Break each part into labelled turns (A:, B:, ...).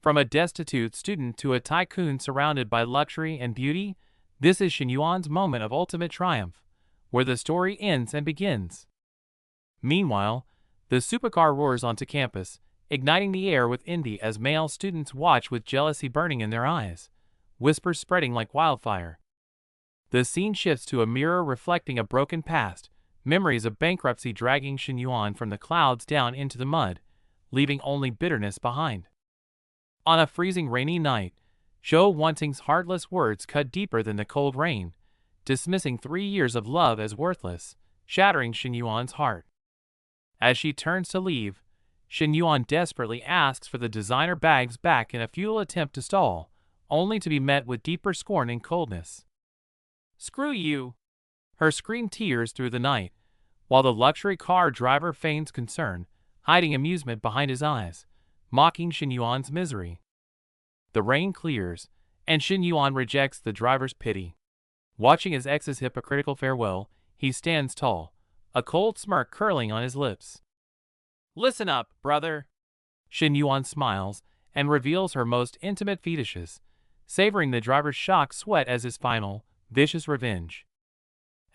A: From a destitute student to a tycoon surrounded by luxury and beauty, this is Xinyuan's moment of ultimate triumph, where the story ends and begins. Meanwhile, the supercar roars onto campus, igniting the air with envy as male students watch with jealousy burning in their eyes, whispers spreading like wildfire. The scene shifts to a mirror reflecting a broken past, memories of bankruptcy dragging Xinyuan from the clouds down into the mud, leaving only bitterness behind. On a freezing rainy night, Zhou Wanting's heartless words cut deeper than the cold rain, dismissing 3 years of love as worthless, shattering Xinyuan's heart. As she turns to leave, Xinyuan desperately asks for the designer bags back in a futile attempt to stall, only to be met with deeper scorn and coldness. "Screw you!" Her scream tears through the night, while the luxury car driver feigns concern, hiding amusement behind his eyes, mocking Xinyuan's misery. The rain clears, and Xinyuan rejects the driver's pity. Watching his ex's hypocritical farewell, he stands tall, a cold smirk curling on his lips. "Listen up, brother." Xinyuan smiles and reveals her most intimate fetishes, savoring the driver's shocked sweat as his final, vicious revenge.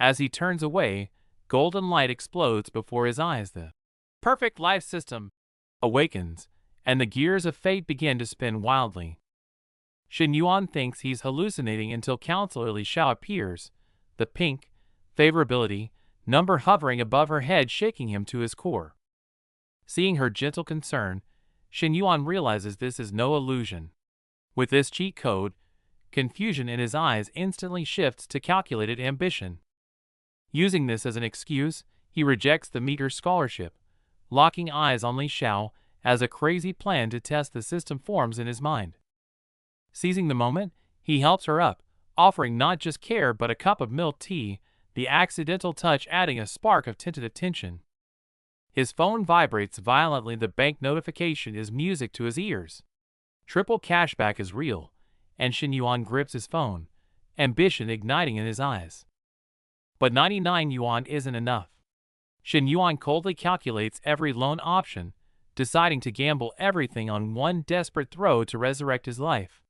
A: As he turns away, golden light explodes before his eyes. The perfect life system awakens, and the gears of fate begin to spin wildly. Xinyuan thinks he's hallucinating until Counselor Li Xiao appears, the pink, favorability number hovering above her head shaking him to his core. Seeing her gentle concern, Xinyuan realizes this is no illusion. With this cheat code, confusion in his eyes instantly shifts to calculated ambition. Using this as an excuse, he rejects the meager scholarship, locking eyes on Li Xiao as a crazy plan to test the system forms in his mind. Seizing the moment, he helps her up, offering not just care but a cup of milk tea, the accidental touch adding a spark of tentative tension. His phone vibrates violently. The bank notification is music to his ears. Triple cashback is real, and Xinyuan grips his phone, ambition igniting in his eyes. But 99 yuan isn't enough. Xinyuan coldly calculates every loan option, deciding to gamble everything on one desperate throw to resurrect his life.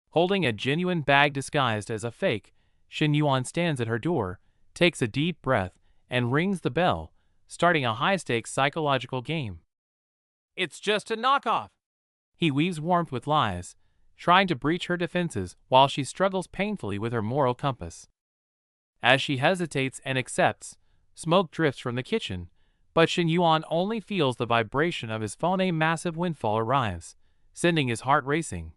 A: Holding a genuine bag disguised as a fake, Xinyuan stands at her door, takes a deep breath, and rings the bell, starting a high-stakes psychological game. "It's just a knockoff." He weaves warmth with lies, trying to breach her defenses while she struggles painfully with her moral compass. As she hesitates and accepts, smoke drifts from the kitchen, but Xinyuan only feels the vibration of his phone. A massive windfall arrives, sending his heart racing.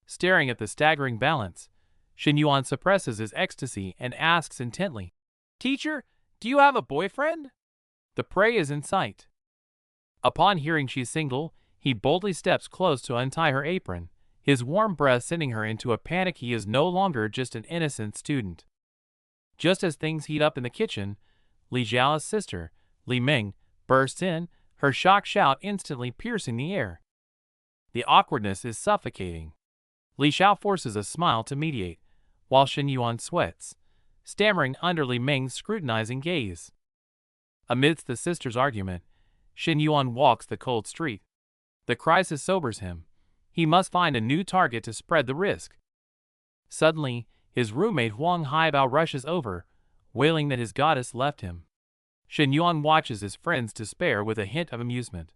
A: Staring at the staggering balance, Xinyuan suppresses his ecstasy and asks intently, "Teacher, do you have a boyfriend?" The prey is in sight. Upon hearing she's single, he boldly steps close to untie her apron, his warm breath sending her into a panic. He is no longer just an innocent student. Just as things heat up in the kitchen, Li Xiao's sister, Li Ming, bursts in, her shocked shout instantly piercing the air. The awkwardness is suffocating. Li Xiao forces a smile to mediate, while Xinyuan sweats, stammering under Li Ming's scrutinizing gaze. Amidst the sisters' argument, Xinyuan walks the cold street. The crisis sobers him. He must find a new target to spread the risk. Suddenly, his roommate Huang Haibao rushes over, wailing that his goddess left him. Xinyuan watches his friend's despair with a hint of amusement.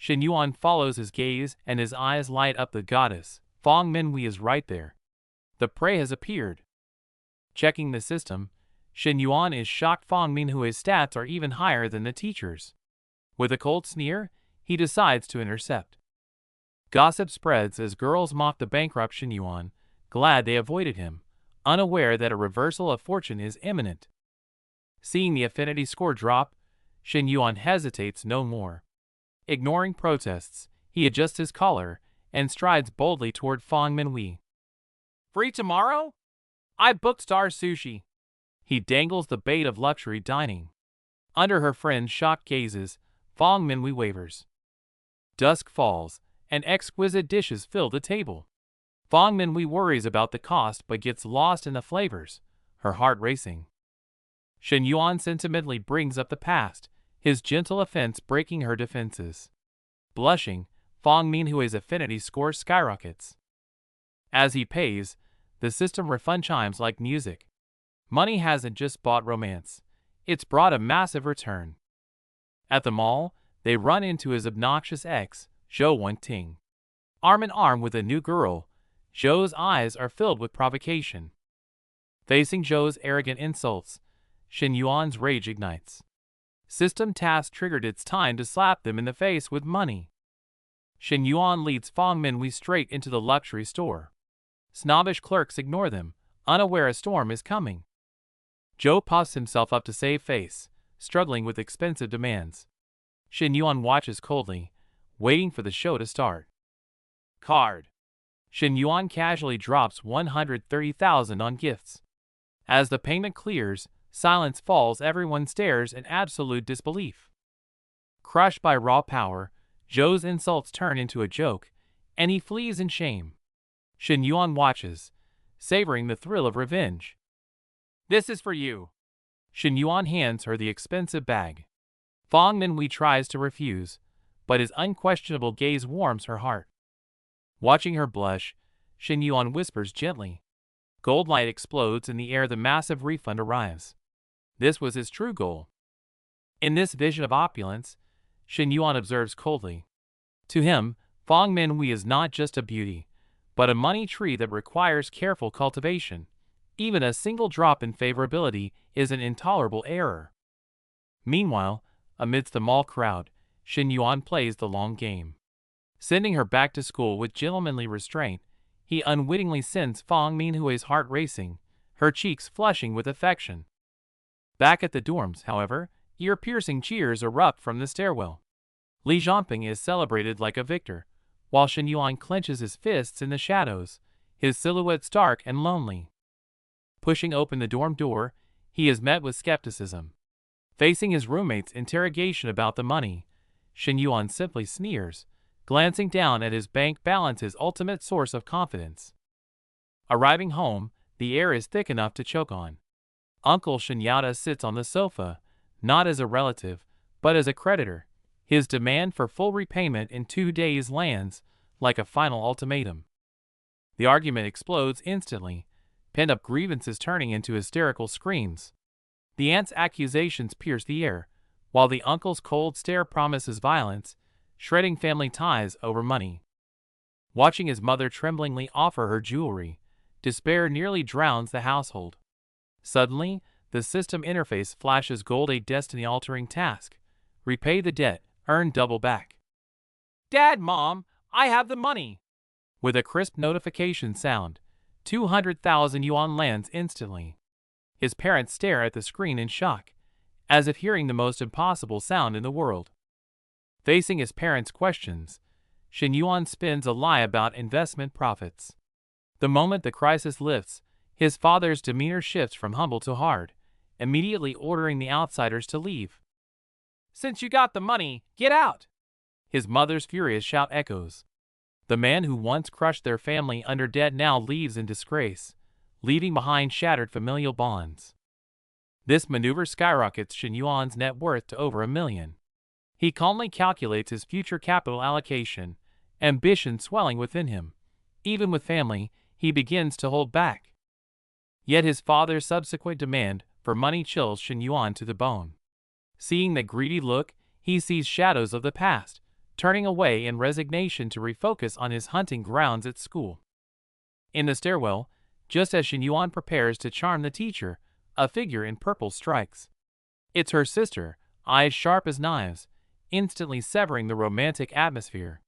A: Xinyuan follows his gaze and his eyes light up. The goddess, Fang Minhui, is right there. The prey has appeared. Checking the system, Xinyuan is shocked. Fang Minhui's stats are even higher than the teacher's. With a cold sneer, he decides to intercept. Gossip spreads as girls mock the bankrupt Xinyuan, glad they avoided him, unaware that a reversal of fortune is imminent. Seeing the affinity score drop, Xinyuan hesitates no more. Ignoring protests, he adjusts his collar and strides boldly toward Fang Minhui. "Free tomorrow? I booked Star Sushi." He dangles the bait of luxury dining. Under her friend's shocked gazes, Fang Minhui wavers. Dusk falls, and exquisite dishes fill the table. Fang Minhui worries about the cost but gets lost in the flavors, her heart racing. Xinyuan sentimentally brings up the past, his gentle offense breaking her defenses. Blushing, Fong Minhua's affinity score skyrockets. As he pays, the system refund chimes like music. Money hasn't just bought romance, it's brought a massive return. At the mall, they run into his obnoxious ex, Zhou Wenting. Arm in arm with a new girl, Zhou's eyes are filled with provocation. Facing Zhou's arrogant insults, Shen Yuan's rage ignites. System task triggered, it's time to slap them in the face with money. Shen Yuan leads Fong Minhui straight into the luxury store. Snobbish clerks ignore them, unaware a storm is coming. Zhou puffs himself up to save face, struggling with expensive demands. Shen Yuan watches coldly, waiting for the show to start. Card. Shen Yuan casually drops 130,000 on gifts. As the payment clears, silence falls, everyone stares in absolute disbelief. Crushed by raw power, Zhou's insults turn into a joke, and he flees in shame. Shen Yuan watches, savoring the thrill of revenge. This is for you. Shen Yuan hands her the expensive bag. Fong Minhui tries to refuse, but his unquestionable gaze warms her heart. Watching her blush, Shen Yuan whispers gently. Gold light explodes in the air, the massive refund arrives. This was his true goal. In this vision of opulence, Shen Yuan observes coldly. To him, Fong Minhui is not just a beauty, but a money tree that requires careful cultivation. Even a single drop in favorability is an intolerable error. Meanwhile, amidst the mall crowd, Shen Yuan plays the long game. Sending her back to school with gentlemanly restraint, he unwittingly sends Fong Minhui's heart racing, her cheeks flushing with affection. Back at the dorms, however, ear-piercing cheers erupt from the stairwell. Li Zhongping is celebrated like a victor, while Shen Yuan clenches his fists in the shadows, his silhouette stark and lonely. Pushing open the dorm door, he is met with skepticism. Facing his roommate's interrogation about the money, Shen Yuan simply sneers, glancing down at his bank balance, his ultimate source of confidence. Arriving home, the air is thick enough to choke on. Uncle Shen Yada sits on the sofa, not as a relative, but as a creditor. His demand for full repayment in 2 days lands like a final ultimatum. The argument explodes instantly, pent-up grievances turning into hysterical screams. The aunt's accusations pierce the air, while the uncle's cold stare promises violence, shredding family ties over money. Watching his mother tremblingly offer her jewelry, despair nearly drowns the household. Suddenly, the system interface flashes gold, a destiny-altering task. Repay the debt, earn double back. Dad, Mom, I have the money! With a crisp notification sound, 200,000 yuan lands instantly. His parents stare at the screen in shock, as if hearing the most impossible sound in the world. Facing his parents' questions, Shen Yuan spins a lie about investment profits. The moment the crisis lifts, his father's demeanor shifts from humble to hard, immediately ordering the outsiders to leave. Since you got the money, get out! His mother's furious shout echoes. The man who once crushed their family under debt now leaves in disgrace, leaving behind shattered familial bonds. This maneuver skyrockets Shen Yuan's net worth to over $1 million. He calmly calculates his future capital allocation, ambition swelling within him. Even with family, he begins to hold back. Yet his father's subsequent demand for money chills Shen Yuan to the bone. Seeing the greedy look, he sees shadows of the past, turning away in resignation to refocus on his hunting grounds at school. In the stairwell, just as Shen Yuan prepares to charm the teacher, a figure in purple strikes. It's her sister, eyes sharp as knives, instantly severing the romantic atmosphere.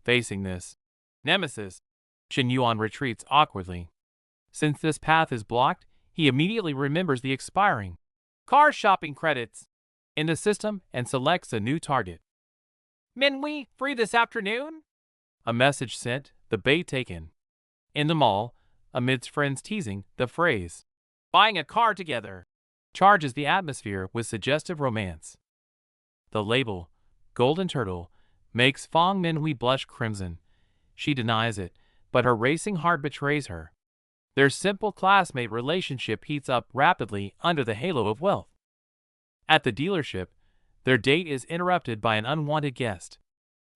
A: Facing this nemesis, Shen Yuan retreats awkwardly. Since this path is blocked, he immediately remembers the expiring car shopping credits in the system and selects a new target. Minhui, free this afternoon? A message sent, the bait taken. In the mall, amidst friends teasing, the phrase, buying a car together, charges the atmosphere with suggestive romance. The label, Golden Turtle, makes Fong Minhui blush crimson. She denies it, but her racing heart betrays her. Their simple classmate relationship heats up rapidly under the halo of wealth. At the dealership, their date is interrupted by an unwanted guest.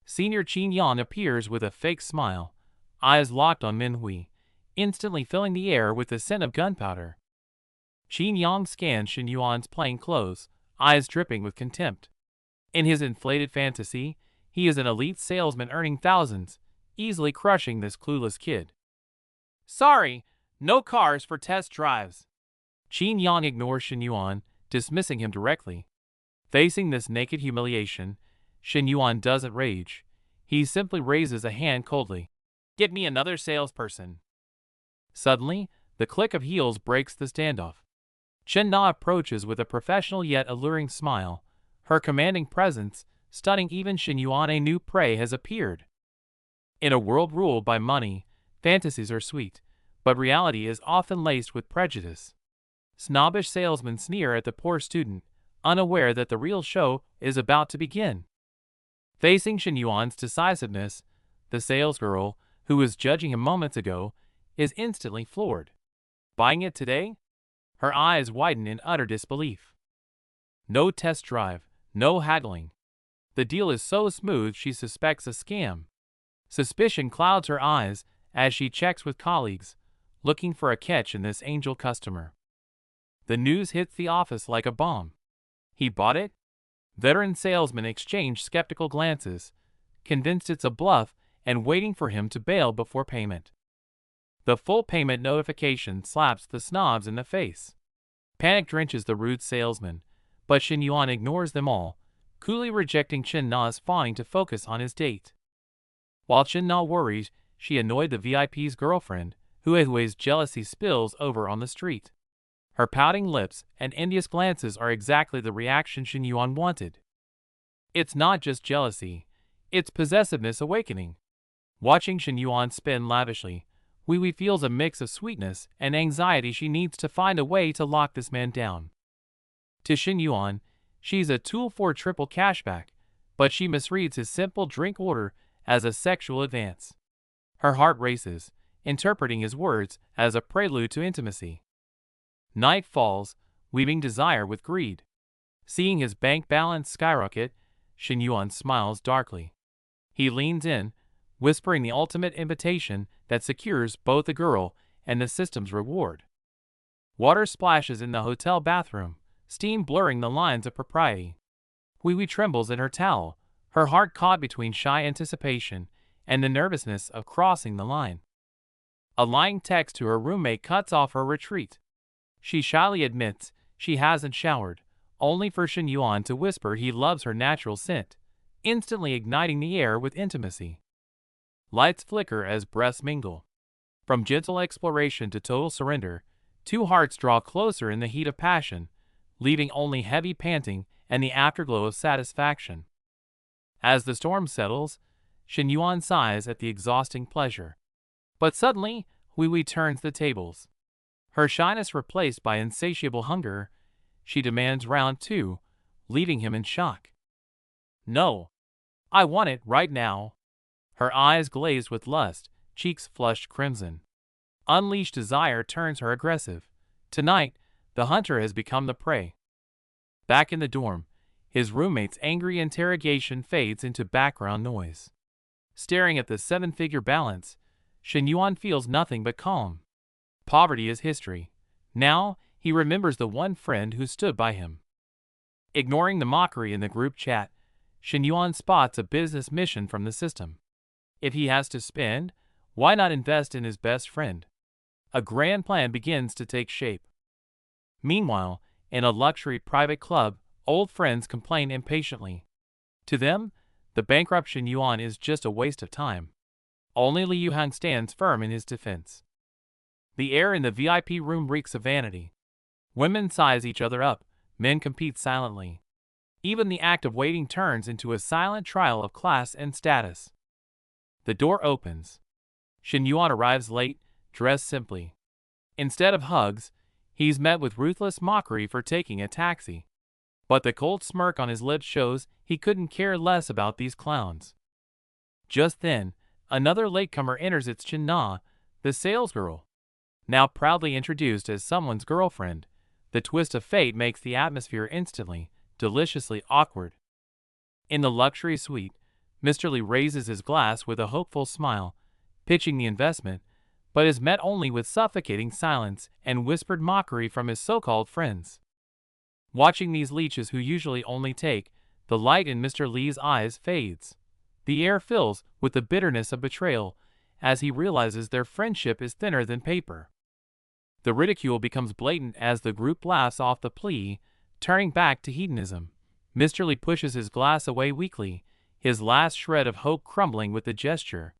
A: Senior Qin Yan appears with a fake smile, eyes locked on Manhwa, instantly filling the air with the scent of gunpowder. Qin Yang scans Shen Yuan's plain clothes, eyes dripping with contempt. In his inflated fantasy, he is an elite salesman earning thousands, easily crushing this clueless kid. Sorry, no cars for test drives. Qin Yang ignores Shen Yuan, dismissing him directly. Facing this naked humiliation, Shen Yuan doesn't rage. He simply raises a hand coldly. Get me another salesperson. Suddenly, the click of heels breaks the standoff. Chen Na approaches with a professional yet alluring smile. Her commanding presence, stunning even Shen Yuan. A new prey has appeared. In a world ruled by money, fantasies are sweet, but reality is often laced with prejudice. Snobbish salesmen sneer at the poor student, unaware that the real show is about to begin. Facing Shen Yuan's decisiveness, the salesgirl, who was judging him moments ago, is instantly floored. Buying it today? Her eyes widen in utter disbelief. No test drive, no haggling. The deal is so smooth she suspects a scam. Suspicion clouds her eyes as she checks with colleagues, looking for a catch in this angel customer. The news hits the office like a bomb. He bought it? Veteran salesmen exchange skeptical glances, convinced it's a bluff and waiting for him to bail before payment. The full payment notification slaps the snobs in the face. Panic drenches the rude salesman, but Shen Yuan ignores them all, coolly rejecting Chen Na's fawning to focus on his date. While Chen Na worries, she annoyed the VIP's girlfriend, whose jealousy spills over on the street. Her pouting lips and envious glances are exactly the reaction Shen Yuan wanted. It's not just jealousy, it's possessiveness awakening. Watching Shen Yuan spin lavishly, Wee feels a mix of sweetness and anxiety. She needs to find a way to lock this man down. To Shen Yuan, she's a tool for triple cashback, but she misreads his simple drink order as a sexual advance. Her heart races, interpreting his words as a prelude to intimacy. Night falls, weaving desire with greed. Seeing his bank balance skyrocket, Shen Yuan smiles darkly. He leans in, whispering the ultimate invitation that secures both the girl and the system's reward. Water splashes in the hotel bathroom, steam blurring the lines of propriety. Wee trembles in her towel, her heart caught between shy anticipation and the nervousness of crossing the line. A lying text to her roommate cuts off her retreat. She shyly admits she hasn't showered, only for Shen Yuan to whisper he loves her natural scent, instantly igniting the air with intimacy. Lights flicker as breaths mingle. From gentle exploration to total surrender, two hearts draw closer in the heat of passion, leaving only heavy panting and the afterglow of satisfaction. As the storm settles, Shen Yuan sighs at the exhausting pleasure. But suddenly, Wee turns the tables. Her shyness replaced by insatiable hunger, she demands round two, leaving him in shock. No. I want it right now. Her eyes glazed with lust, cheeks flushed crimson. Unleashed desire turns her aggressive. Tonight, the hunter has become the prey. Back in the dorm, his roommate's angry interrogation fades into background noise. Staring at the seven-figure balance, Shen Yuan feels nothing but calm. Poverty is history. Now, he remembers the one friend who stood by him. Ignoring the mockery in the group chat, Shen Yuan spots a business mission from the system. If he has to spend, why not invest in his best friend? A grand plan begins to take shape. Meanwhile, in a luxury private club, old friends complain impatiently. To them, the bankrupt Shen Yuan is just a waste of time. Only Li Yuhang stands firm in his defense. The air in the VIP room reeks of vanity. Women size each other up, men compete silently. Even the act of waiting turns into a silent trial of class and status. The door opens. Shen Yuan arrives late, dressed simply. Instead of hugs, he's met with ruthless mockery for taking a taxi. But the cold smirk on his lips shows he couldn't care less about these clowns. Just then, another latecomer enters. It's Chen Na, the salesgirl. Now proudly introduced as someone's girlfriend, the twist of fate makes the atmosphere instantly, deliciously awkward. In the luxury suite, Mr. Lee raises his glass with a hopeful smile, pitching the investment, but is met only with suffocating silence and whispered mockery from his so-called friends. Watching these leeches who usually only take, the light in Mr. Lee's eyes fades. The air fills with the bitterness of betrayal as he realizes their friendship is thinner than paper. The ridicule becomes blatant as the group laughs off the plea, turning back to hedonism. Mr. Lee pushes his glass away weakly, his last shred of hope crumbling with the gesture.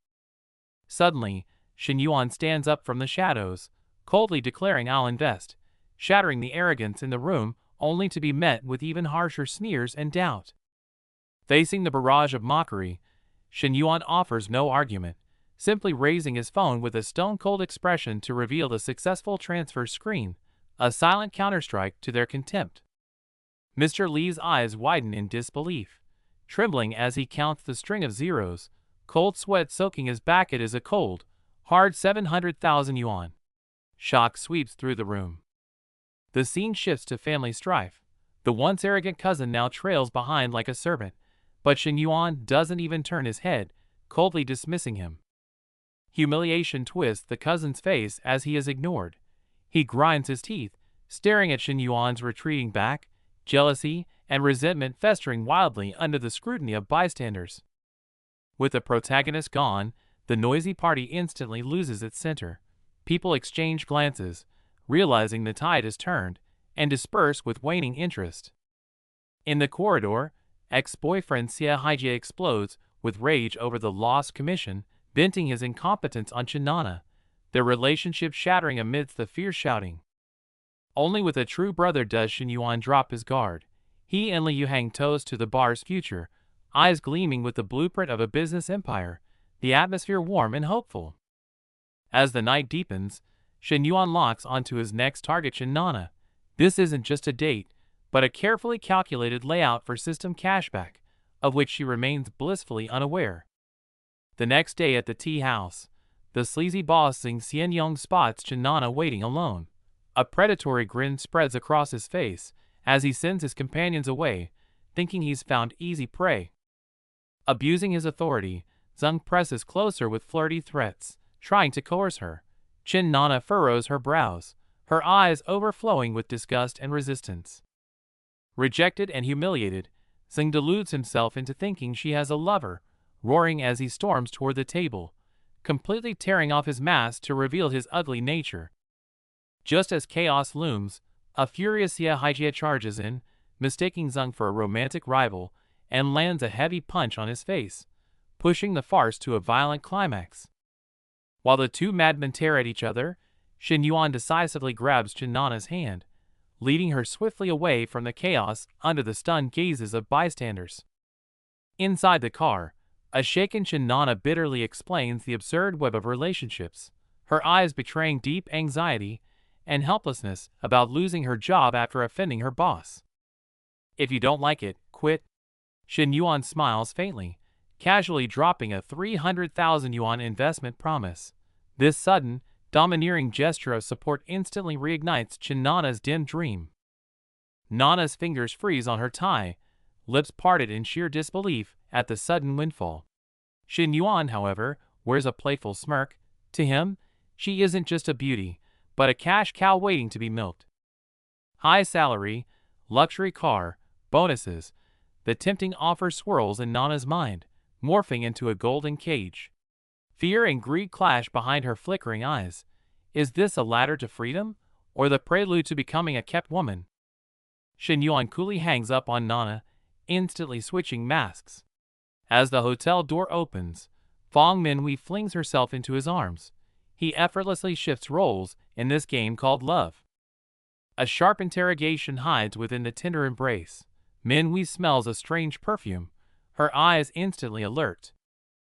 A: Suddenly, Shin Yuan stands up from the shadows, coldly declaring I'll invest, shattering the arrogance in the room only to be met with even harsher sneers and doubt. Facing the barrage of mockery, Shin Yuan offers no argument, simply raising his phone with a stone-cold expression to reveal the successful transfer screen, a silent counterstrike to their contempt. Mr. Lee's eyes widen in disbelief, trembling as he counts the string of zeros, cold sweat soaking his back. It is a cold, hard 700,000 yuan. Shock sweeps through the room. The scene shifts to family strife. The once arrogant cousin now trails behind like a serpent, but Shin Yuan doesn't even turn his head, coldly dismissing him. Humiliation twists the cousin's face as he is ignored. He grinds his teeth, staring at Shin Yuan's retreating back, jealousy and resentment festering wildly under the scrutiny of bystanders. With the protagonist gone, the noisy party instantly loses its center. People exchange glances, realizing the tide has turned, and disperse with waning interest. In the corridor, ex-boyfriend Xia Haijie explodes with rage over the lost commission, venting his incompetence on Chinana, their relationship shattering amidst the fierce shouting. Only with a true brother does Shin Yuan drop his guard. He and Liu hang toast to the bar's future, eyes gleaming with the blueprint of a business empire, the atmosphere warm and hopeful. As the night deepens, Shin Yuan locks onto his next target, Chinana. This isn't just a date, but a carefully calculated layout for system cashback, of which she remains blissfully unaware. The next day at the tea house, the sleazy boss Xing Xianyong spots Chinana waiting alone. A predatory grin spreads across his face as he sends his companions away, thinking he's found easy prey. Abusing his authority, Zheng presses closer with flirty threats, trying to coerce her. Chinana furrows her brows, her eyes overflowing with disgust and resistance. Rejected and humiliated, Zheng deludes himself into thinking she has a lover, roaring as he storms toward the table, completely tearing off his mask to reveal his ugly nature. Just as chaos looms, a furious Xia Haijie charges in, mistaking Zheng for a romantic rival, and lands a heavy punch on his face, pushing the farce to a violent climax. While the two madmen tear at each other, Shin Yuan decisively grabs Chinana's hand, leading her swiftly away from the chaos under the stunned gazes of bystanders. Inside the car, a shaken Chinana bitterly explains the absurd web of relationships, her eyes betraying deep anxiety and helplessness about losing her job after offending her boss. If you don't like it, quit. Shin Yuan smiles faintly, casually dropping a 300,000 yuan investment promise. This sudden, domineering gesture of support instantly reignites Chinana's dim dream. Nana's fingers freeze on her tie, lips parted in sheer disbelief at the sudden windfall. Shin Yuan, however, wears a playful smirk. To him, she isn't just a beauty, but a cash cow waiting to be milked. High salary, luxury car, bonuses, the tempting offer swirls in Nana's mind, morphing into a golden cage. Fear and greed clash behind her flickering eyes. Is this a ladder to freedom, or the prelude to becoming a kept woman? Shin Yuan coolly hangs up on Nana, instantly switching masks. As the hotel door opens, Fong Minhui flings herself into his arms. He effortlessly shifts roles in this game called love. A sharp interrogation hides within the tender embrace. Minhui smells a strange perfume, her eyes instantly alert.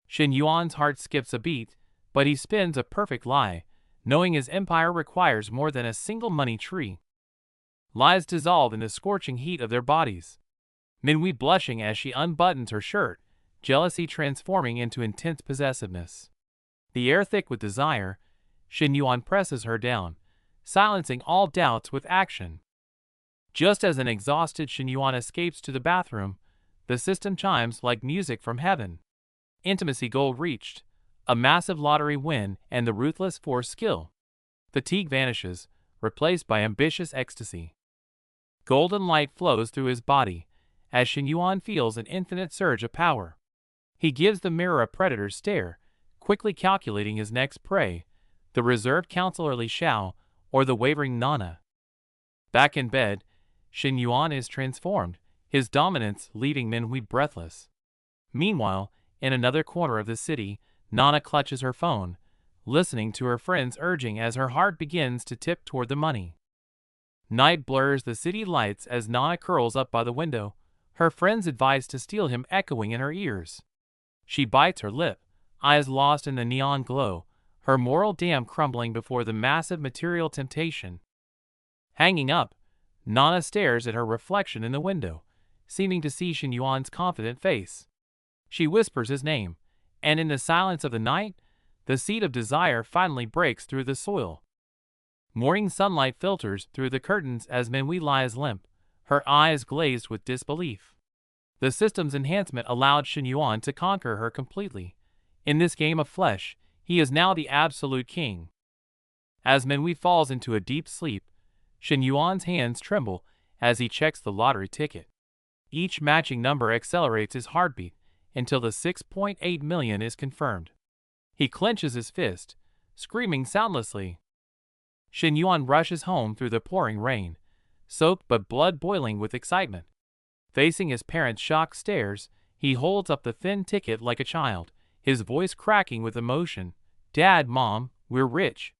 A: Shin Yuan's heart skips a beat, but he spins a perfect lie, knowing his empire requires more than a single money tree. Lies dissolve in the scorching heat of their bodies. Minhui blushing as she unbuttons her shirt, jealousy transforming into intense possessiveness. The air thick with desire, Shin Yuan presses her down, silencing all doubts with action. Just as an exhausted Shin Yuan escapes to the bathroom, the system chimes like music from heaven. Intimacy goal reached. A massive lottery win and the ruthless force skill. Fatigue vanishes, replaced by ambitious ecstasy. Golden light flows through his body, as Shen Yuan feels an infinite surge of power. He gives the mirror a predator's stare, quickly calculating his next prey, the reserved counselor Li Xiao or the wavering Nana. Back in bed, Shen Yuan is transformed, his dominance leaving Manhwa breathless. Meanwhile, in another corner of the city, Nana clutches her phone, listening to her friends urging as her heart begins to tip toward the money. Night blurs the city lights as Nana curls up by the window, her friends advise to steal him echoing in her ears. She bites her lip, eyes lost in the neon glow, her moral dam crumbling before the massive material temptation. Hanging up, Nana stares at her reflection in the window, seeming to see Shen Yuan's confident face. She whispers his name, and in the silence of the night, the seed of desire finally breaks through the soil. Morning sunlight filters through the curtains as Manhwa lies limp, her eyes glazed with disbelief. The system's enhancement allowed Shen Yuan to conquer her completely. In this game of flesh, he is now the absolute king. As Manhwa falls into a deep sleep, Shen Yuan's hands tremble as he checks the lottery ticket. Each matching number accelerates his heartbeat until the 6.8 million is confirmed. He clenches his fist, screaming soundlessly. Shen Yuan rushes home through the pouring rain, soaked but blood boiling with excitement. Facing his parents' shocked stares, he holds up the thin ticket like a child, his voice cracking with emotion. "Dad, Mom, we're rich."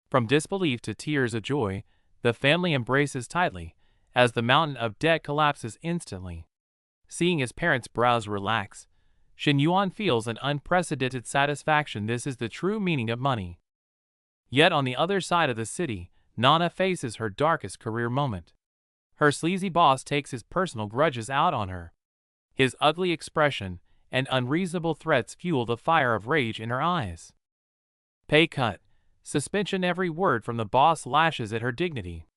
A: From disbelief to tears of joy, the family embraces tightly, as the mountain of debt collapses instantly. Seeing his parents' brows relax, Shen Yuan feels an unprecedented satisfaction. This is the true meaning of money. Yet on the other side of the city, Nana faces her darkest career moment. Her sleazy boss takes his personal grudges out on her. His ugly expression and unreasonable threats fuel the fire of rage in her eyes. Pay cut, suspension. Every word from the boss lashes at her dignity.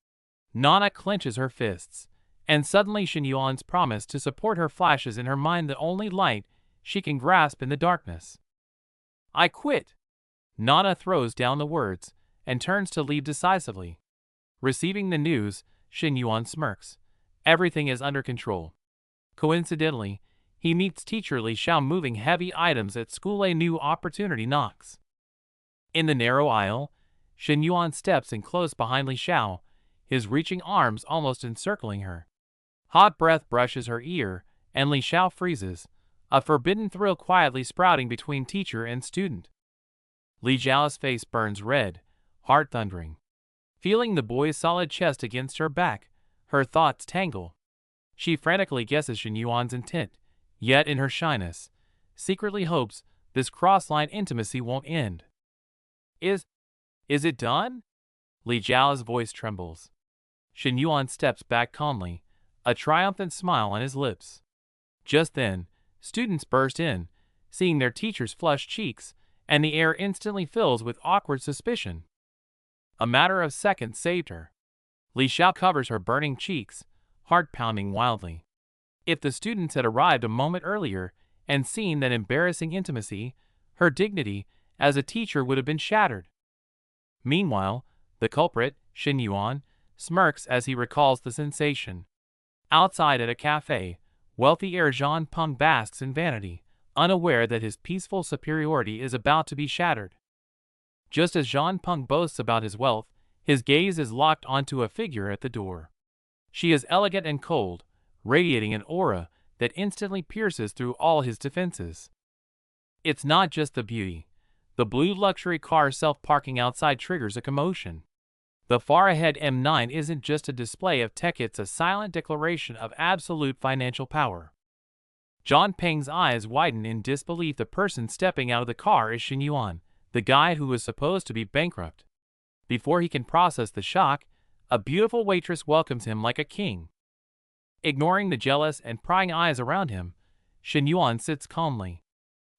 A: Nana clenches her fists, and suddenly Shen Yuan's promise to support her flashes in her mind, the only light she can grasp in the darkness. "I quit." Nana throws down the words and turns to leave decisively. Receiving the news, Shen Yuan smirks. Everything is under control. Coincidentally, he meets teacher Li Xiao moving heavy items at school. A new opportunity knocks. In the narrow aisle, Shen Yuan steps in close behind Li Xiao, his reaching arms almost encircling her. Hot breath brushes her ear, and Li Xiao freezes, a forbidden thrill quietly sprouting between teacher and student. Li Xiao's face burns red, heart thundering. Feeling the boy's solid chest against her back, her thoughts tangle. She frantically guesses Shen Yuan's intent, yet in her shyness, secretly hopes this cross-line intimacy won't end. Is it done?" Li Xiao's voice trembles. Shen Yuan steps back calmly, a triumphant smile on his lips. Just then, students burst in, seeing their teacher's flushed cheeks, and the air instantly fills with awkward suspicion. A matter of seconds saved her. Li Xiao covers her burning cheeks, heart pounding wildly. If the students had arrived a moment earlier and seen that embarrassing intimacy, her dignity as a teacher would have been shattered. Meanwhile, the culprit, Shen Yuan, smirks as he recalls the sensation. Outside at a cafe, wealthy heir Jean Peng basks in vanity, unaware that his peaceful superiority is about to be shattered. Just as Jean Peng boasts about his wealth, his gaze is locked onto a figure at the door. She is elegant and cold, radiating an aura that instantly pierces through all his defenses. It's not just the beauty. The blue luxury car self-parking outside triggers a commotion. The far-ahead M9 isn't just a display of tech, it's a silent declaration of absolute financial power. John Peng's eyes widen in disbelief. The person stepping out of the car is Shen Yuan, the guy who was supposed to be bankrupt. Before he can process the shock, a beautiful waitress welcomes him like a king. Ignoring the jealous and prying eyes around him, Shen Yuan sits calmly.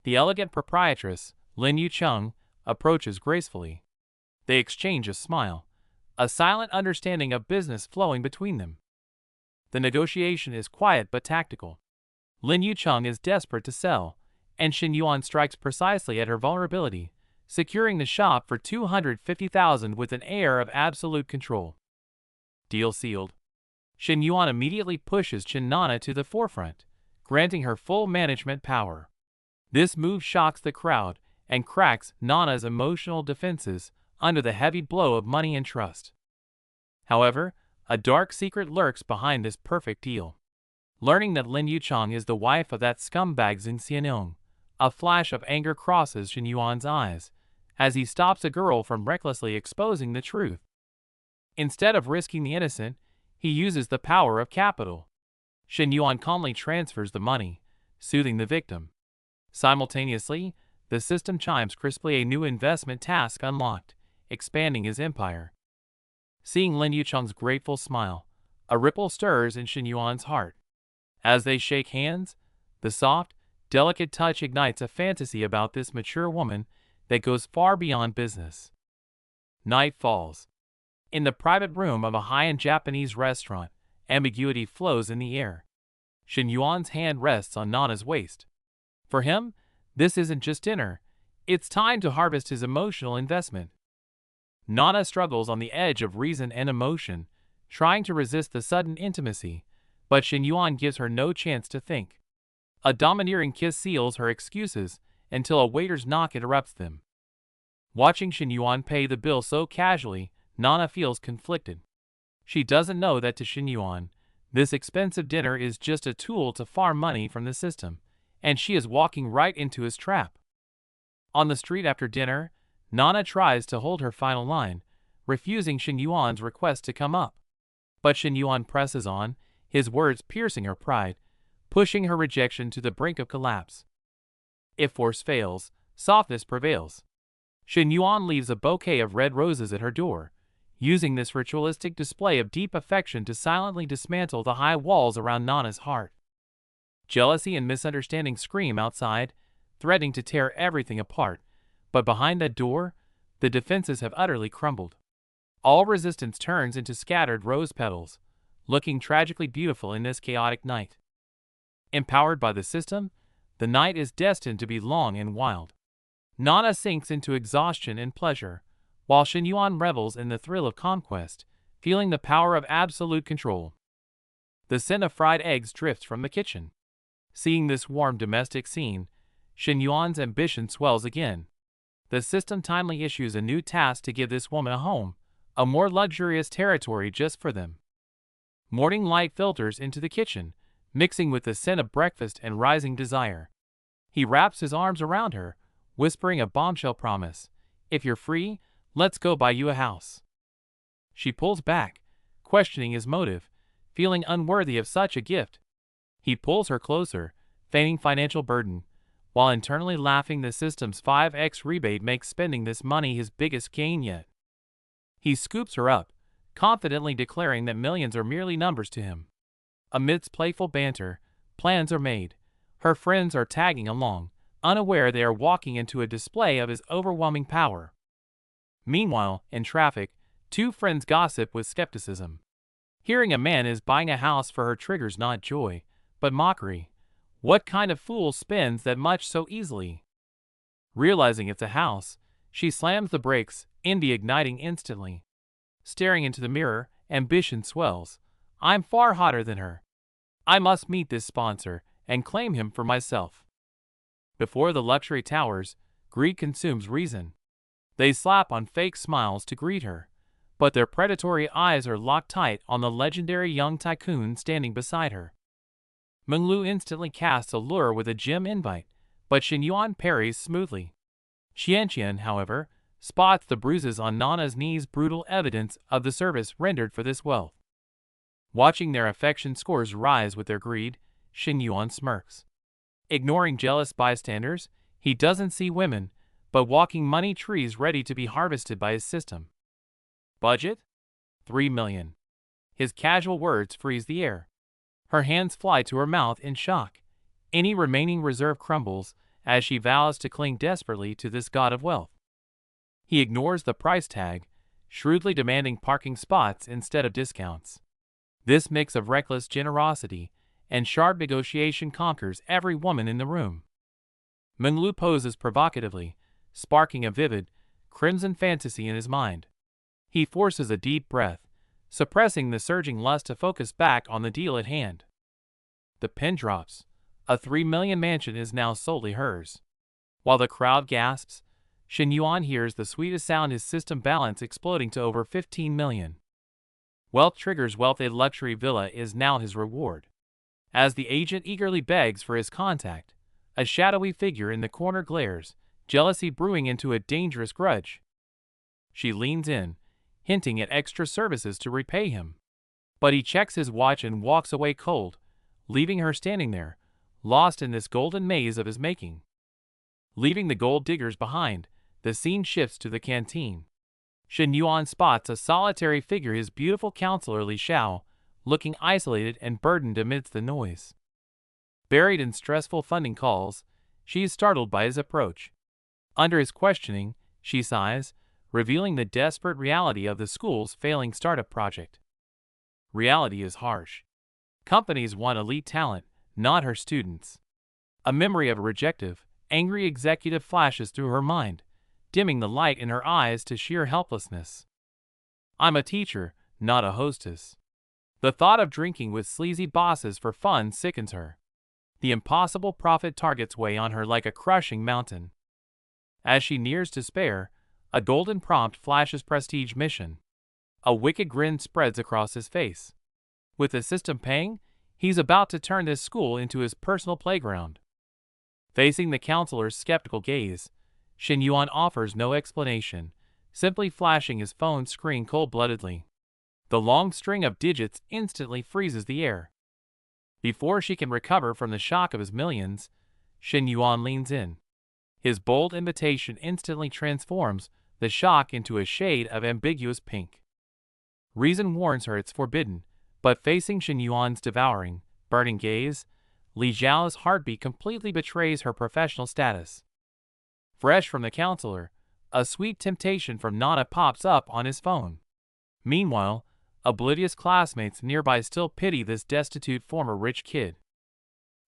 A: The elegant proprietress, Lin Yucheng, approaches gracefully. They exchange a smile, a silent understanding of business flowing between them. The negotiation is quiet but tactical. Lin Yucheng is desperate to sell, and Shin Yuan strikes precisely at her vulnerability, securing the shop for 250,000 with an air of absolute control. Deal sealed. Shin Yuan immediately pushes Chin Nana to the forefront, granting her full management power. This move shocks the crowd and cracks Nana's emotional defenses under the heavy blow of money and trust. However, a dark secret lurks behind this perfect deal. Learning that Lin Yuchang is the wife of that scumbag Xin Xianong, a flash of anger crosses Shin Yuan's eyes as he stops a girl from recklessly exposing the truth. Instead of risking the innocent, he uses the power of capital. Shin Yuan calmly transfers the money, soothing the victim. Simultaneously, the system chimes crisply a new investment task unlocked, expanding his empire. Seeing Lin Yuchang's grateful smile, a ripple stirs in Shin Yuan's heart. As they shake hands, the soft, delicate touch ignites a fantasy about this mature woman that goes far beyond business. Night falls. In the private room of a high-end Japanese restaurant, ambiguity flows in the air. Shin Yuan's hand rests on Nana's waist. For him, this isn't just dinner, it's time to harvest his emotional investment. Nana struggles on the edge of reason and emotion, trying to resist the sudden intimacy, but Shin Yuan gives her no chance to think. A domineering kiss seals her excuses until a waiter's knock interrupts them. Watching Shin Yuan pay the bill so casually, Nana feels conflicted. She doesn't know that to Shin Yuan, this expensive dinner is just a tool to farm money from the system, and she is walking right into his trap. On the street after dinner, Nana tries to hold her final line, refusing Shin Yuan's request to come up. But Shin Yuan presses on, his words piercing her pride, pushing her rejection to the brink of collapse. If force fails, softness prevails. Shin Yuan leaves a bouquet of red roses at her door, using this ritualistic display of deep affection to silently dismantle the high walls around Nana's heart. Jealousy and misunderstanding scream outside, threatening to tear everything apart, but behind that door, the defenses have utterly crumbled. All resistance turns into scattered rose petals, looking tragically beautiful in this chaotic night. Empowered by the system, the night is destined to be long and wild. Nana sinks into exhaustion and pleasure, while Shin Yuan revels in the thrill of conquest, feeling the power of absolute control. The scent of fried eggs drifts from the kitchen. Seeing this warm domestic scene, Shin Yuan's ambition swells again. The system timely issues a new task to give this woman a home, a more luxurious territory just for them. Morning light filters into the kitchen, mixing with the scent of breakfast and rising desire. He wraps his arms around her, whispering a bombshell promise. If you're free, let's go buy you a house. She pulls back, questioning his motive, feeling unworthy of such a gift. He pulls her closer, feigning financial burden, while internally laughing the system's 5x rebate makes spending this money his biggest gain yet. He scoops her up, confidently declaring that millions are merely numbers to him. Amidst playful banter, plans are made. Her friends are tagging along, unaware they are walking into a display of his overwhelming power. Meanwhile, in traffic, two friends gossip with skepticism. Hearing a man is buying a house for her triggers not joy, but mockery. What kind of fool spends that much so easily? Realizing it's a house, she slams the brakes, envy igniting instantly. Staring into the mirror, ambition swells. I'm far hotter than her. I must meet this sponsor and claim him for myself. Before the luxury towers, greed consumes reason. They slap on fake smiles to greet her, but their predatory eyes are locked tight on the legendary young tycoon standing beside her. Menglu instantly casts a lure with a gem invite, but Shin Yuan parries smoothly. Xianqian, however, spots the bruises on Nana's knees, brutal evidence of the service rendered for this wealth. Watching their affection scores rise with their greed, Shin Yuan smirks. Ignoring jealous bystanders, he doesn't see women, but walking money trees ready to be harvested by his system. Budget? 3 million. His casual words freeze the air. Her hands fly to her mouth in shock. Any remaining reserve crumbles as she vows to cling desperately to this god of wealth. He ignores the price tag, shrewdly demanding parking spots instead of discounts. This mix of reckless generosity and sharp negotiation conquers every woman in the room. Menglu poses provocatively, sparking a vivid, crimson fantasy in his mind. He forces a deep breath, suppressing the surging lust to focus back on the deal at hand. The pin drops. A 3 million mansion is now solely hers. While the crowd gasps, Shen Yuan hears the sweetest sound, his system balance exploding to over 15 million. Wealth triggers wealth. A luxury villa is now his reward. As the agent eagerly begs for his contact, a shadowy figure in the corner glares, jealousy brewing into a dangerous grudge. She leans in, hinting at extra services to repay him. But he checks his watch and walks away cold, leaving her standing there, lost in this golden maze of his making. Leaving the gold diggers behind, the scene shifts to the canteen. Shen Yuan spots a solitary figure, his beautiful counselor Li Xiao, looking isolated and burdened amidst the noise. Buried in stressful funding calls, she is startled by his approach. Under his questioning, she sighs, revealing the desperate reality of the school's failing startup project. Reality is harsh. Companies want elite talent, not her students. A memory of a rejective, angry executive flashes through her mind, dimming the light in her eyes to sheer helplessness. I'm a teacher, not a hostess. The thought of drinking with sleazy bosses for fun sickens her. The impossible profit targets weigh on her like a crushing mountain. As she nears despair, a golden prompt flashes: prestige mission. A wicked grin spreads across his face. With the system paying, he's about to turn this school into his personal playground. Facing the counselor's skeptical gaze, Shen Yuan offers no explanation, simply flashing his phone screen cold-bloodedly. The long string of digits instantly freezes the air. Before she can recover from the shock of his millions, Shen Yuan leans in. His bold invitation instantly transforms the shock into a shade of ambiguous pink. Reason warns her it's forbidden, but facing Shen Yuan's devouring, burning gaze, Li Xiao's heartbeat completely betrays her professional status. Fresh from the counselor, a sweet temptation from Nana pops up on his phone. Meanwhile, oblivious classmates nearby still pity this destitute former rich kid.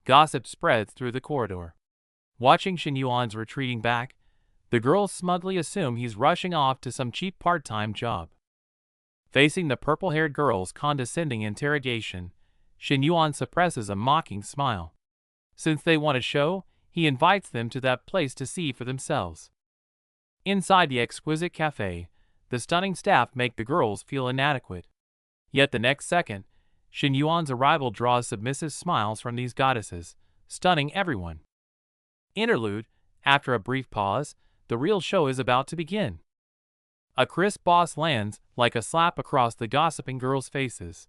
A: Gossip spreads through the corridor. Watching Shen Yuan's retreating back, the girls smugly assume he's rushing off to some cheap part-time job. Facing the purple-haired girl's condescending interrogation, Shen Yuan suppresses a mocking smile. Since they want a show, he invites them to that place to see for themselves. Inside the exquisite cafe, the stunning staff make the girls feel inadequate. Yet the next second, Shen Yuan's arrival draws submissive smiles from these goddesses, stunning everyone. Interlude. After a brief pause, the real show is about to begin. A crisp boss lands like a slap across the gossiping girls' faces.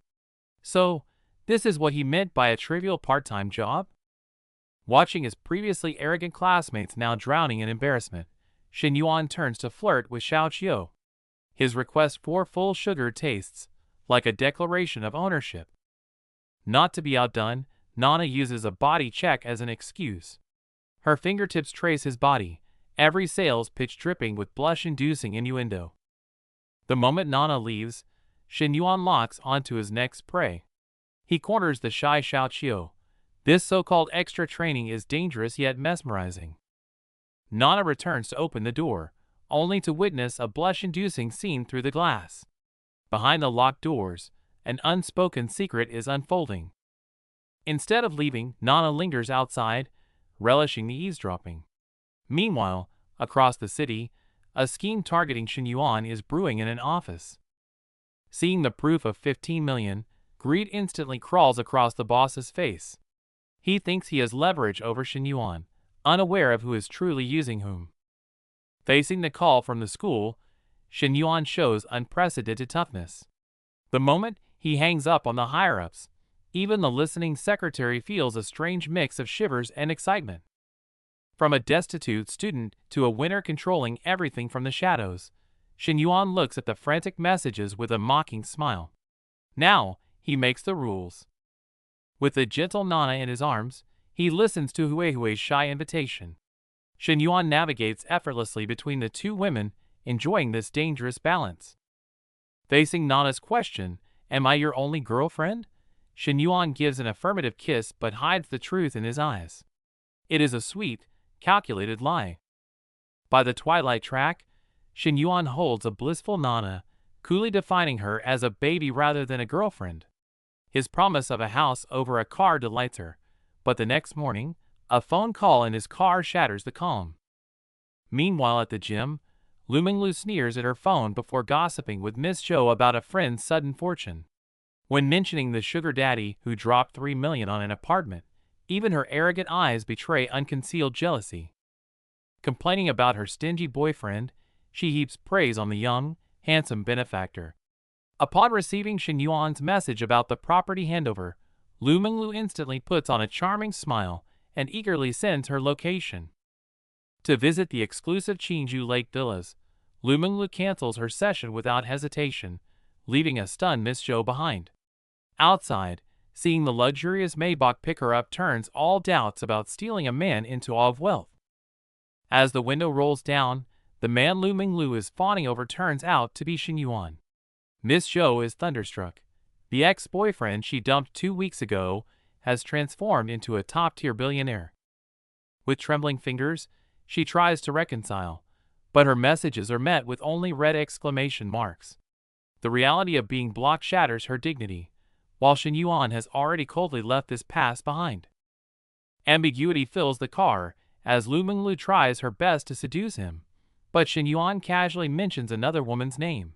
A: So, this is what he meant by a trivial part-time job? Watching his previously arrogant classmates now drowning in embarrassment, Shen Yuan turns to flirt with Xiao Qiu. His request for full sugar tastes like a declaration of ownership. Not to be outdone, Nana uses a body check as an excuse. Her fingertips trace his body, every sales pitch dripping with blush-inducing innuendo. The moment Nana leaves, Shen Yuan locks onto his next prey. He corners the shy Xiao Qiu. This so-called extra training is dangerous yet mesmerizing. Nana returns to open the door, only to witness a blush-inducing scene through the glass. Behind the locked doors, an unspoken secret is unfolding. Instead of leaving, Nana lingers outside, relishing the eavesdropping. Meanwhile, across the city, a scheme targeting Shen Yuan is brewing in an office. Seeing the proof of 15 million, greed instantly crawls across the boss's face. He thinks he has leverage over Shen Yuan, unaware of who is truly using whom. Facing the call from the school, Shen Yuan shows unprecedented toughness. The moment he hangs up on the higher-ups, even the listening secretary feels a strange mix of shivers and excitement. From a destitute student to a winner controlling everything from the shadows, Shen Yuan looks at the frantic messages with a mocking smile. Now, he makes the rules. With the gentle Nana in his arms, he listens to Hui's shy invitation. Shen Yuan navigates effortlessly between the two women, enjoying this dangerous balance. Facing Nana's question, "Am I your only girlfriend?" Shen Yuan gives an affirmative kiss but hides the truth in his eyes. It is a sweet, calculated lie. By the twilight track, Shin Yuan holds a blissful Nana, coolly defining her as a baby rather than a girlfriend. His promise of a house over a car delights her, but the next morning, a phone call in his car shatters the calm. Meanwhile at the gym, Lu Minglu sneers at her phone before gossiping with Miss Zhou about a friend's sudden fortune. When mentioning the sugar daddy who dropped 3 million on an apartment, even her arrogant eyes betray unconcealed jealousy. Complaining about her stingy boyfriend, she heaps praise on the young, handsome benefactor. Upon receiving Shin Yuan's message about the property handover, Lu Minglu instantly puts on a charming smile and eagerly sends her location. To visit the exclusive Qingju Lake villas, Lu Minglu cancels her session without hesitation, leaving a stunned Miss Zhou behind. Outside, seeing the luxurious Maybach pick her up turns all doubts about stealing a man into awe of wealth. As the window rolls down, the man Lu Minglu is fawning over turns out to be Shin Yuan. Miss Zhou is thunderstruck. The ex-boyfriend she dumped 2 weeks ago has transformed into a top-tier billionaire. With trembling fingers, she tries to reconcile, but her messages are met with only red exclamation marks. The reality of being blocked shatters her dignity, while Shin Yuan has already coldly left this past behind. Ambiguity fills the car as Lu Minglu tries her best to seduce him, but Shin Yuan casually mentions another woman's name.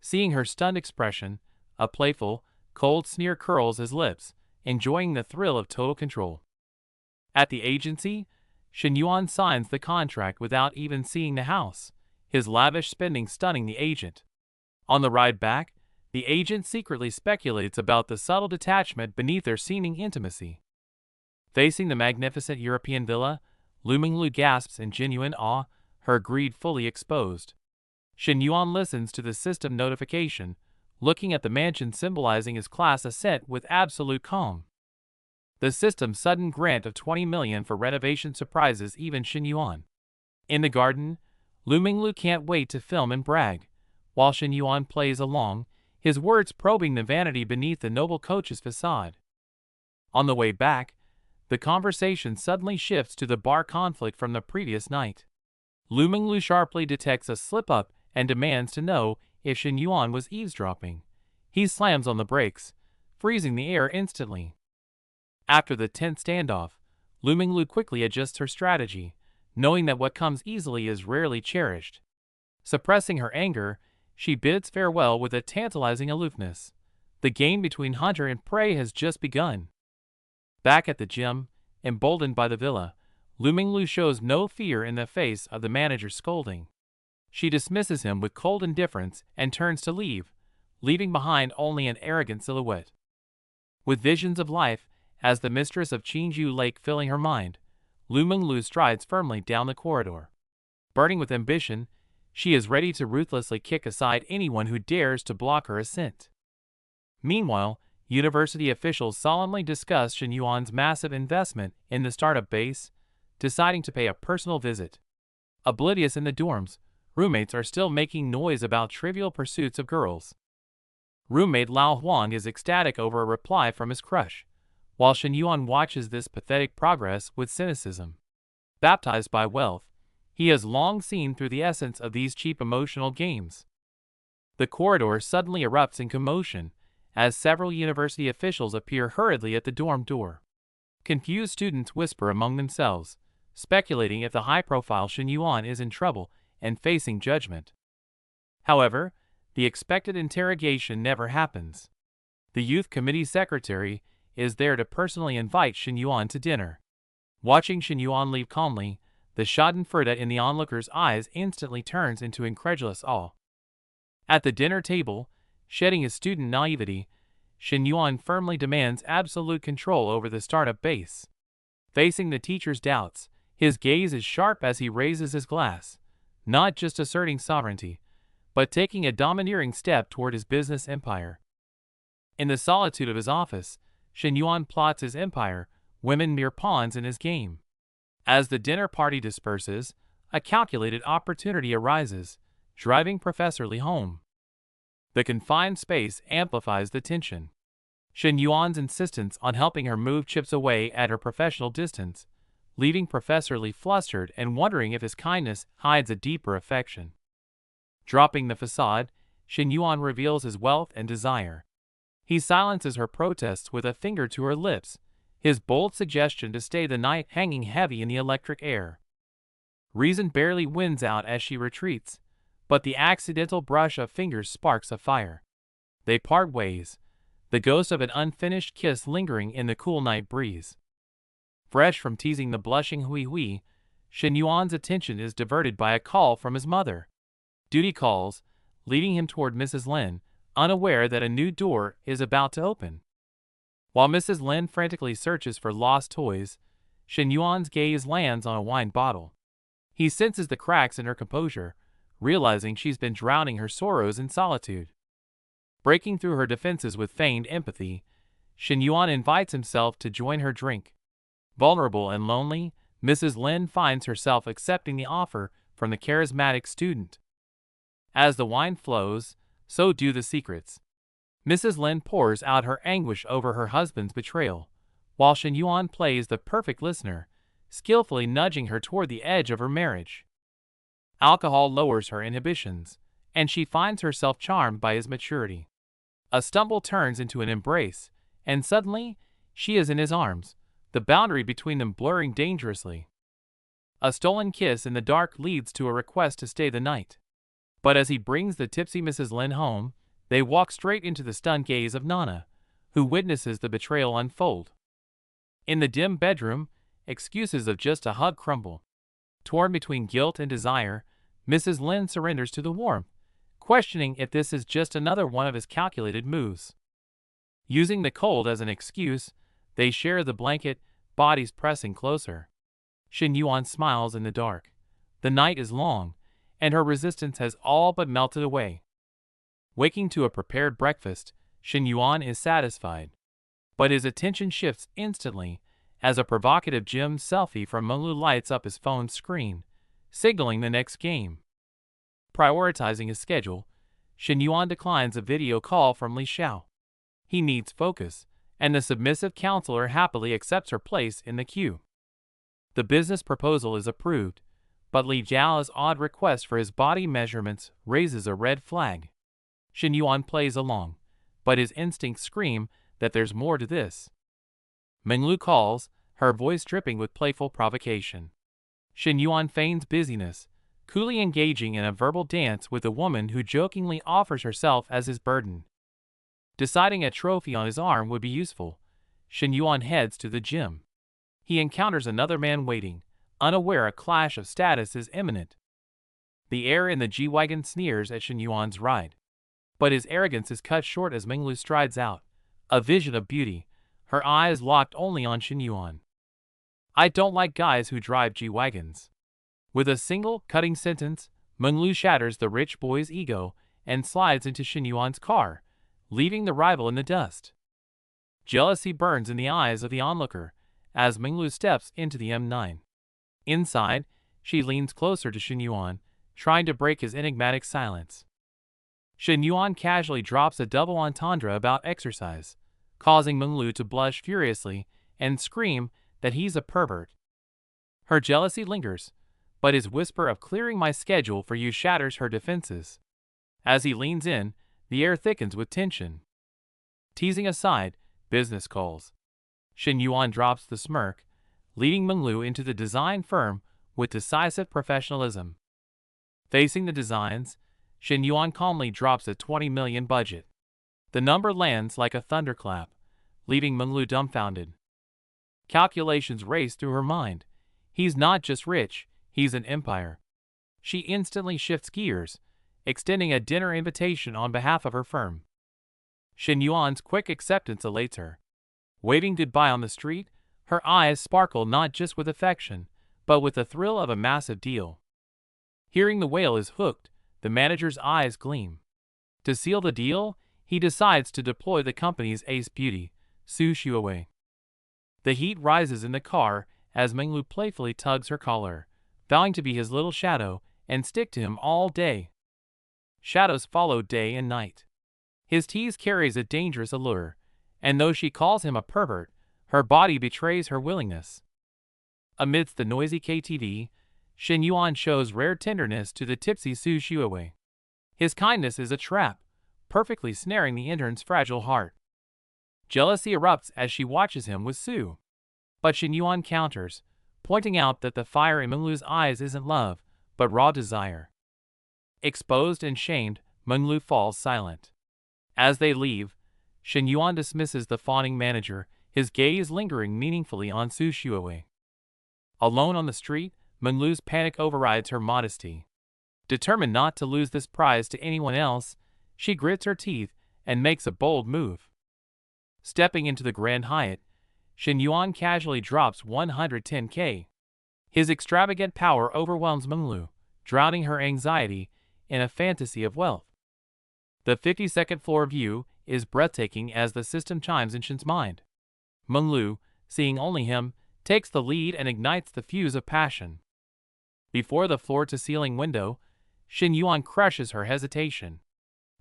A: Seeing her stunned expression, a playful, cold sneer curls his lips, enjoying the thrill of total control. At the agency, Shin Yuan signs the contract without even seeing the house, his lavish spending stunning the agent. On the ride back, the agent secretly speculates about the subtle detachment beneath their seeming intimacy. Facing the magnificent European villa, Lu Minglu gasps in genuine awe, her greed fully exposed. Shin Yuan listens to the system notification, looking at the mansion symbolizing his class ascent with absolute calm. The system's sudden grant of 20 million for renovation surprises even Shin Yuan. In the garden, Lu Minglu can't wait to film and brag, while Shin Yuan plays along, his words probing the vanity beneath the noble coach's facade. On the way back, the conversation suddenly shifts to the bar conflict from the previous night. Lu Minglu sharply detects a slip-up and demands to know if Shin Yuan was eavesdropping. He slams on the brakes, freezing the air instantly. After the tense standoff, Lu Minglu quickly adjusts her strategy, knowing that what comes easily is rarely cherished. Suppressing her anger, she bids farewell with a tantalizing aloofness. The game between hunter and prey has just begun. Back at the gym, emboldened by the villa, Lu Minglu shows no fear in the face of the manager's scolding. She dismisses him with cold indifference and turns to leave, leaving behind only an arrogant silhouette. With visions of life as the mistress of Qingju Lake filling her mind, Lu Minglu strides firmly down the corridor. Burning with ambition, she is ready to ruthlessly kick aside anyone who dares to block her ascent. Meanwhile, university officials solemnly discuss Shin Yuan's massive investment in the startup base, deciding to pay a personal visit. Oblivious in the dorms, roommates are still making noise about trivial pursuits of girls. Roommate Lao Huang is ecstatic over a reply from his crush, while Shin Yuan watches this pathetic progress with cynicism. Baptized by wealth, he has long seen through the essence of these cheap emotional games. The corridor suddenly erupts in commotion, as several university officials appear hurriedly at the dorm door. Confused students whisper among themselves, speculating if the high-profile Shin Yuan is in trouble and facing judgment. However, the expected interrogation never happens. The youth committee secretary is there to personally invite Shin Yuan to dinner. Watching Shin Yuan leave calmly, the schadenfreude in the onlooker's eyes instantly turns into incredulous awe. At the dinner table, shedding his student naivety, Shin Yuan firmly demands absolute control over the startup base. Facing the teacher's doubts, his gaze is sharp as he raises his glass, not just asserting sovereignty, but taking a domineering step toward his business empire. In the solitude of his office, Shin Yuan plots his empire, women mere pawns in his game. As the dinner party disperses, a calculated opportunity arises, driving Professor Li home. The confined space amplifies the tension. Shin Yuan's insistence on helping her move chips away at her professional distance, leaving Professor Lee flustered and wondering if his kindness hides a deeper affection. Dropping the facade, Shin Yuan reveals his wealth and desire. He silences her protests with a finger to her lips, his bold suggestion to stay the night hanging heavy in the electric air. Reason barely wins out as she retreats, but the accidental brush of fingers sparks a fire. They part ways, the ghost of an unfinished kiss lingering in the cool night breeze. Fresh from teasing the blushing Hui Hui, Shin Yuan's attention is diverted by a call from his mother. Duty calls, leading him toward Mrs. Lin, unaware that a new door is about to open. While Mrs. Lin frantically searches for lost toys, Shin Yuan's gaze lands on a wine bottle. He senses the cracks in her composure, realizing she's been drowning her sorrows in solitude. Breaking through her defenses with feigned empathy, Shin Yuan invites himself to join her drink. Vulnerable and lonely, Mrs. Lin finds herself accepting the offer from the charismatic student. As the wine flows, so do the secrets. Mrs. Lin pours out her anguish over her husband's betrayal, while Shin Yuan plays the perfect listener, skillfully nudging her toward the edge of her marriage. Alcohol lowers her inhibitions, and she finds herself charmed by his maturity. A stumble turns into an embrace, and suddenly, she is in his arms, the boundary between them blurring dangerously. A stolen kiss in the dark leads to a request to stay the night. But as he brings the tipsy Mrs. Lin home, they walk straight into the stunned gaze of Nana, who witnesses the betrayal unfold. In the dim bedroom, excuses of just a hug crumble. Torn between guilt and desire, Mrs. Lin surrenders to the warmth, questioning if this is just another one of his calculated moves. Using the cold as an excuse, they share the blanket, bodies pressing closer. Shin Yuan smiles in the dark. The night is long, and her resistance has all but melted away. Waking to a prepared breakfast, Shin Yuan is satisfied. But his attention shifts instantly as a provocative gym selfie from Menglu lights up his phone's screen, signaling the next game. Prioritizing his schedule, Shin Yuan declines a video call from Li Xiao. He needs focus, and the submissive counselor happily accepts her place in the queue. The business proposal is approved, but Li Xiao's odd request for his body measurements raises a red flag. Shin Yuan plays along, but his instincts scream that there's more to this. Menglu calls, her voice dripping with playful provocation. Shin Yuan feigns busyness, coolly engaging in a verbal dance with a woman who jokingly offers herself as his burden. Deciding a trophy on his arm would be useful, Shin Yuan heads to the gym. He encounters another man waiting, unaware a clash of status is imminent. The air in the G-Wagon sneers at Shin Yuan's ride. But his arrogance is cut short as Menglu strides out, a vision of beauty, her eyes locked only on Shin Yuan. I don't like guys who drive G-Wagons. With a single, cutting sentence, Menglu shatters the rich boy's ego and slides into Shin Yuan's car, leaving the rival in the dust. Jealousy burns in the eyes of the onlooker as Menglu steps into the M9. Inside, she leans closer to Shin Yuan, trying to break his enigmatic silence. Shin Yuan casually drops a double entendre about exercise, causing Menglu to blush furiously and scream that he's a pervert. Her jealousy lingers, but his whisper of clearing my schedule for you shatters her defenses. As he leans in, the air thickens with tension. Teasing aside, business calls. Shin Yuan drops the smirk, leading Menglu into the design firm with decisive professionalism. Facing the designs, Shin Yuan calmly drops a 20 million budget. The number lands like a thunderclap, leaving Menglu dumbfounded. Calculations race through her mind. He's not just rich, he's an empire. She instantly shifts gears, extending a dinner invitation on behalf of her firm. Shin Yuan's quick acceptance elates her. Waving goodbye on the street, her eyes sparkle not just with affection, but with the thrill of a massive deal. Hearing the whale is hooked, the manager's eyes gleam. To seal the deal, he decides to deploy the company's ace beauty, Su Xuewei. The heat rises in the car as Menglu playfully tugs her collar, vowing to be his little shadow and stick to him all day. Shadows follow day and night. His tease carries a dangerous allure, and though she calls him a pervert, her body betrays her willingness. Amidst the noisy KTV, Shin Yuan shows rare tenderness to the tipsy Su Shuiwei. His kindness is a trap, perfectly snaring the intern's fragile heart. Jealousy erupts as she watches him with Su. But Shin Yuan counters, pointing out that the fire in Menglu's eyes isn't love, but raw desire. Exposed and shamed, Menglu falls silent. As they leave, Shin Yuan dismisses the fawning manager, his gaze lingering meaningfully on Su Shuiwei. Alone on the street, Menglu's panic overrides her modesty. Determined not to lose this prize to anyone else, she grits her teeth and makes a bold move. Stepping into the Grand Hyatt, Shin Yuan casually drops 110k. His extravagant power overwhelms Menglu, drowning her anxiety in a fantasy of wealth. The 52nd floor view is breathtaking as the system chimes in Shin's mind. Menglu, seeing only him, takes the lead and ignites the fuse of passion. Before the floor-to-ceiling window, Shin Yuan crushes her hesitation.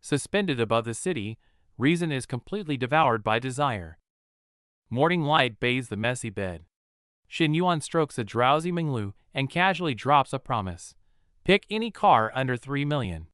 A: Suspended above the city, reason is completely devoured by desire. Morning light bathes the messy bed. Shin Yuan strokes a drowsy Menglu and casually drops a promise. Pick any car under 3 million.